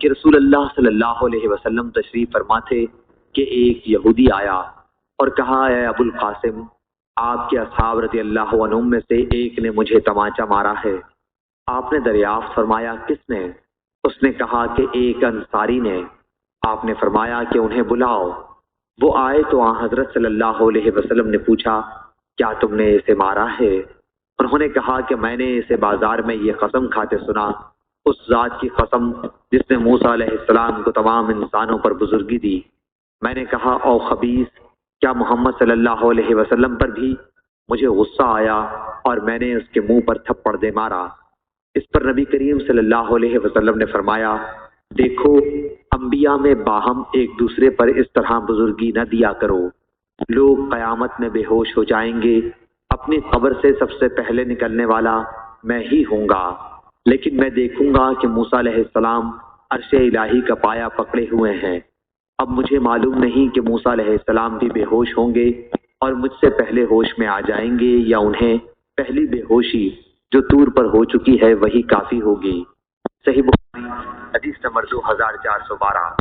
کہ رسول اللہ صلی اللہ علیہ وسلم تشریف فرما تھے کہ ایک یہودی آیا اور کہا، اے ابو القاسم، آپ کے اصحاب رضی اللہ عنہم میں سے ایک نے مجھے تمانچہ مارا ہے۔ آپ نے دریافت فرمایا، کس نے؟ اس نے کہا کہ ایک انصاری نے۔ آپ نے فرمایا کہ انہیں بلاؤ۔ وہ آئے تو حضرت صلی اللہ علیہ وسلم نے پوچھا، کیا تم نے اسے مارا ہے؟ انہوں نے کہا کہ میں نے اسے بازار میں یہ قسم کھاتے سنا، اس ذات کی قسم جس نے موسیٰ علیہ السلام کو تمام انسانوں پر بزرگی دی۔ میں نے کہا، او خبیث، کیا محمد صلی اللہ علیہ وسلم پر بھی؟ مجھے غصہ آیا اور میں نے اس کے منہ پر تھپڑ دے مارا۔ اس پر نبی کریم صلی اللہ علیہ وسلم نے فرمایا، دیکھو، انبیاء میں باہم ایک دوسرے پر اس طرح بزرگی نہ دیا کرو۔ لوگ قیامت میں بے ہوش ہو جائیں گے، اپنی قبر سے سب سے پہلے نکلنے والا میں ہی ہوں گا، لیکن میں دیکھوں گا کہ موسیٰ علیہ السلام عرش الہی کا پایا پکڑے ہوئے ہیں۔ اب مجھے معلوم نہیں کہ موسیٰ علیہ السلام بھی بے ہوش ہوں گے اور مجھ سے پہلے ہوش میں آ جائیں گے، یا انہیں پہلی بے ہوشی جو طور پر ہو چکی ہے وہی کافی ہوگی۔ صحیح بخاری حدیث نمبر 2412۔